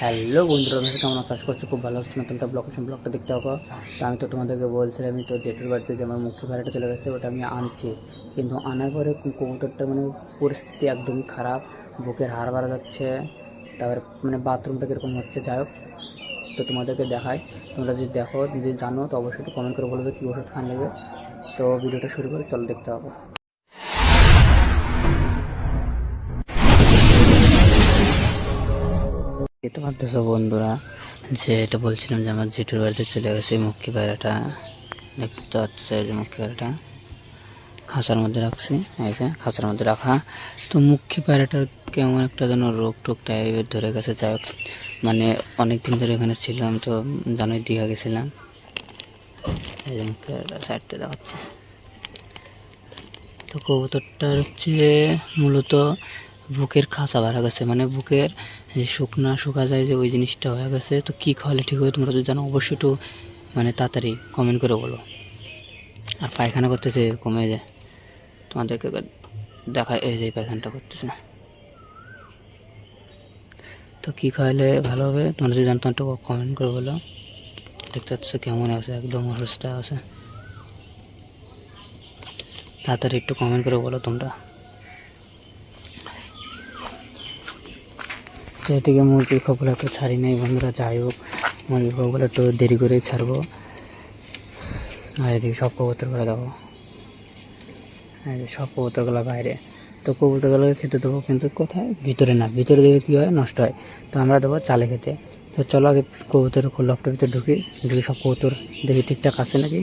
Hello বন্ধুরা, আমি কেমন চাষ করছি, খুব ভালো হচ্ছে। নতুন একটা ব্লগটা দেখতে হবে। তো আমি তো তোমাদেরকে বলছিলাম, আমি তো জেঠুর বাড়িতে যে আমার মুখী ভাড়াটা চলে গেছে, ওটা আমি আনছি। কিন্তু আনার পরে কবুতরটা মানে পরিস্থিতি একদমই খারাপ, বুকের হাড় বাড়া যাচ্ছে, তারপরে মানে বাথরুমটা কীরকম হচ্ছে। যাই হোক, তো তোমাদেরকে দেখায়। তোমরা যদি দেখো, যদি জানো তো অবশ্যই একটু কমেন্ট করে বলো যে কী ওষুধ খান নেবে। তো ভিডিওটা শুরু করে চলো দেখতে হবে। দেখতে পারতেছো বন্ধুরা, যে এটা বলছিলাম যে আমার জেঠুর বাড়িতে চলে গেছে মুখী পায়রাটা। দেখতে পাচ্ছ যে মুখী পায়রাটা খাঁচার মধ্যে রাখছি, এই যে খাঁচার মধ্যে রাখা। তো মুখী পায়রাটার কেমন একটা যেন রোগ টোগ টাইপের ধরে গেছে। যাই হোক, মানে অনেক দিন ধরে এখানে ছিলাম, তো জানোই দীঘা গেছিলাম। এই যে মুখী পায়রাটা সাইডতে দেখাচ্ছে। তো কবুতরটার হচ্ছে মূলত বুকের খাঁচা বাড়া গেছে, মানে বুকের যে শুকা যায় যে ওই জিনিসটা হয়ে গেছে। তো কী খাওয়ালে ঠিক হবে তোমরা যদি জানো অবশ্যই একটু মানে তাড়াতাড়ি কমেন্ট করে বলো। আর পায়খানা করতেছে কমে যায়, তোমাদেরকে দেখা এই যে পায়খানাটা করতেছে। তো কী খাওয়ালে ভালো হবে তোমরা যদি জানতো একটু কমেন্ট করে বলো। দেখতে পাচ্ছ কেমন আছে, একদম অসুস্থ আছে। তাড়াতাড়ি একটু কমেন্ট করে বলো তোমরা। তো এদিকে মুরগির খোপগুলো তো ছাড়ি নাই বন্ধুরা। যাই হোক, মুরগির খোপগুলো একটু দেরি করেই ছাড়বো। আর এদিকে সব কবুতরগুলো দেবো, সব কবুতরগুলো বাইরে। তো কবুতরগুলোকে খেতে দেবো, কিন্তু কোথায়? ভিতরে না, ভিতরে দিলে কী হয়, নষ্ট হয়। তো আমরা দেবো চালে খেতে। তো চলো আগে কবুতর লফটের ভিতরে ঢুকি সব কবুতর দেখি ঠিকঠাক আছে নাকি।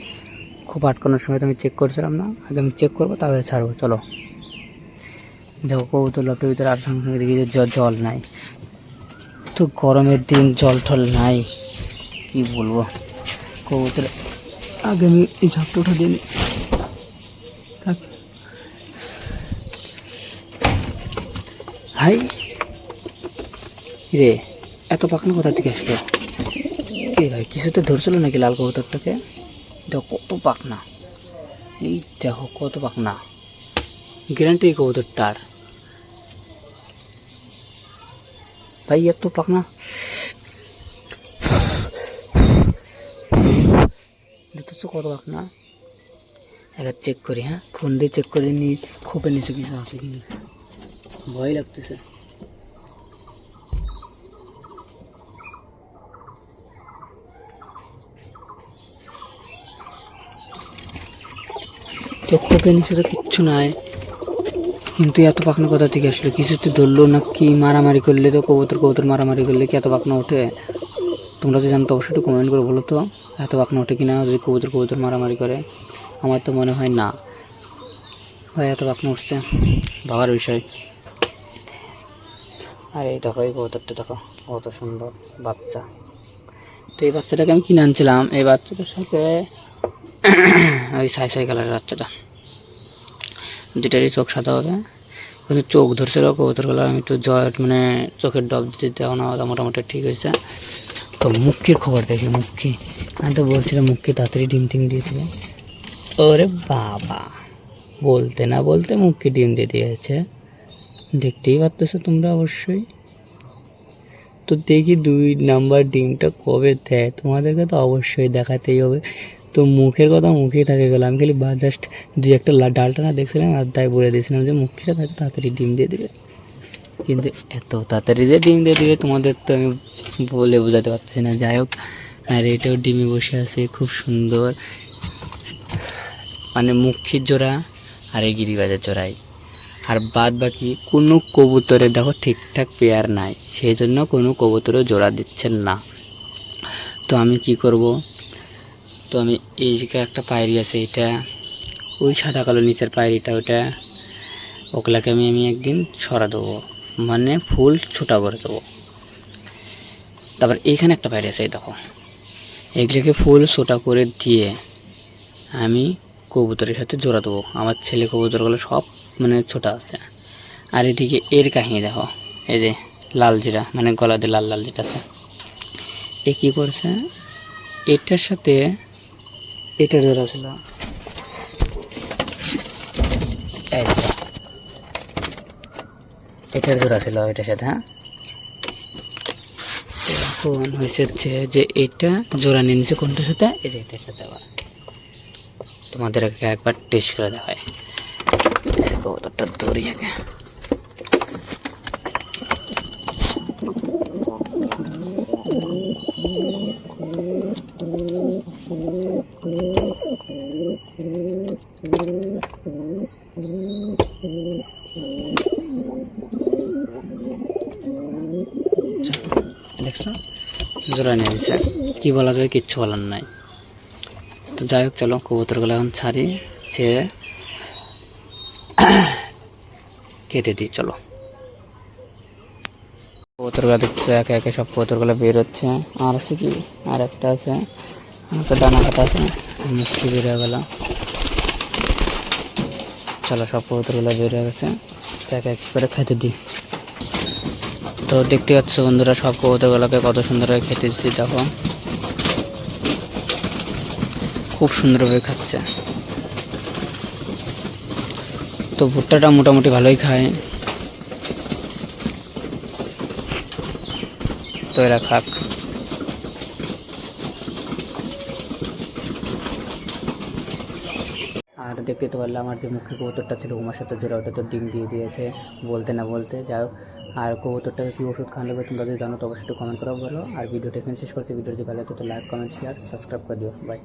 খুব আটকানোর সময় তো আমি চেক করছিলাম না, আগে আমি চেক করবো তারপরে ছাড়বো। চলো দেখো কবুতর লফটের ভিতরে আর সঙ্গে সঙ্গে দেখি যে জল নাই। তো গরমের দিন জল টল নাই, কি বলবো। কবুতর আগে আমি এই ঝাপটা উঠা দিই। হাই রে, এত পাখনা কোথা থেকে আসলো? কে ভাই, কিছুতে ধরছিল নাকি লাল কবুতরটাকে? দেখো কত পাখনা, এই দেখো কত পাখনা, গ্যারান্টি কবুতরটার ভাই এত পাখনা। দেখতেছো কত পাখনা? একবার চেক করি, হ্যাঁ ফোন দিয়ে চেক করে নি খোপের নিচে কিছু আছে কিনা, ভয় লাগতেছে। তো খোপের নিচে তো কিচ্ছু নাই, কিন্তু এত পাখনা কোথা থেকে আসলো? কিছুতে ধরলো না কি? মারামারি করলে তো কবুতর মারামারি করলে কি এত পাখনা ওঠে? তোমরা তো জানতো অবশ্যই একটু কমেন্ট করে বলো তো, এত পাখনা ওঠে কিনা যদি কবুতর মারামারি করে? আমার তো মনে হয় না ভাই এত পাখনা উঠছে, ভাবার বিষয়। আর এই দেখো এই কবুতরটা দেখো কত সুন্দর বাচ্চা। তো এই বাচ্চাটাকে আমি কিনে আনছিলাম, এই বাচ্চাটার সাথে ওই ছাই কালারের বাচ্চাটা, দুটারই চোখ সাদা হবে, কিন্তু চোখ ধরছিল কবুতরগুলো। আমি একটু মানে চোখের ডব দিতে দেওয়া না, মোটামুটি ঠিক হয়েছে। তো মুক্তির খবর দেখি, মুক্তি আমি তো বলছিলাম মুক্তি তাড়াতাড়ি ডিম টিম দিয়ে দেবে। ওরে বাবা, বলতে না বলতে মুক্তি ডিম দিয়ে দিয়েছে, দেখতেই পারতেছো তোমরা অবশ্যই। তো দেখি 2 নাম্বার ডিমটা কবে দেয়, তোমাদেরকে তো অবশ্যই দেখাতেই হবে। তো মুখের কথা মুখেই থাকে গেল, আমি খালি জাস্ট 2-1টা ডালটা না দেখছিলাম, আর তাই বলে দিয়েছিলাম যে মুখিটা হয়তো তাড়াতাড়ি ডিম দিয়ে দেবে। কিন্তু এত তাড়াতাড়ি যে ডিম দিয়ে দেবে তোমাদের তো আমি বলে বোঝাতে পারতেছি না। যাই হোক, আর এটাও ডিমে বসে আছে খুব সুন্দর, মানে মুখির জোড়া আর এই গিরিবাজের জোড়াই। আর বাদ বাকি কোনো কবুতরে দেখো ঠিকঠাক পেয়ার নাই, সেই জন্য কোনো কবুতরে জোড়া দিচ্ছেন না। তো আমি কি করব? তো আমি এই যে একটা পায়রি আছে, এটা ওই সাদা কালো নিচের পায়রিটা, ওটা ওগুলাকে আমি একদিন সরা দেবো, মানে ফুল ছোটা করে দেবো। তারপর এইখানে একটা পায়রি আছে, এই দেখো, এগুলোকে ফুল ছোটা করে দিয়ে আমি কবুতরের সাথে জোড়া দেবো। আমার ছেলে কবুতরগুলো সব মানে ছোটা আছে। আর এদিকে এর কাহিনী দেখো, এই যে লাল জিরা, মানে গলাতে লাল লাল যেটা আছে, এ কী করছে, এটার সাথে এটার জোড়া ছিল, এটার জোড়া ছিল এটার সাথে। হ্যাঁ, এখন হয়েছে যে এটা জোড়া নিয়ে নিচ্ছে কোনটার সাথে, এই যে এটার সাথে। আবার তোমাদের একবার টেস্ট করে দেওয়া হয়। কবুতরটা ধরি আগে। দেখছো জোড়া নিয়ে নিচ্ছে, কি বলা যায়, কিচ্ছু বলার নাই। তো যাই হোক, চলো কবুতরগুলো এখন ছাড়ি, ছেড়ে কেটে দিই। চলো কবুতরগুলো দেখছো একে একে সব কবুতরগুলো বের হচ্ছে। আর আছে কি, আর একটা আছে, একটা ডানা কাটা আছে, মিষ্টি বের হয়ে গেল। চলো সব কবুতরগুলো বের হয়ে গেছে, এক এক করে খেতে দিই। তো দেখতে পাচ্ছ বন্ধুরা, সব কবুতরগুলোকে কত সুন্দরভাবে খেতে দিচ্ছি। দেখো খুব সুন্দরভাবে খাচ্ছে। তো ভুট্টাটা মোটামুটি ভালোই খায়, তো এরা খাক। আর দেখতে তো পারলে আমার যে মুখে কবুতরটা ছিল উমার সাথে জোড়া, ওটা তো ডিম দিয়ে দিয়েছে বলতে না বলতে। যাই হোক, আর কবুতরটাকে কী ওষুধ খাওয়ানো লাগবে তোমরা যদি জানো তো অবশ্যই একটু কমেন্ট করে বলো। আর ভিডিওটা এখানে শেষ করছি। ভিডিও যদি ভালো লাগে তো লাইক, কমেন্ট, শেয়ার, সাবস্ক্রাইব করে দিও। বাই।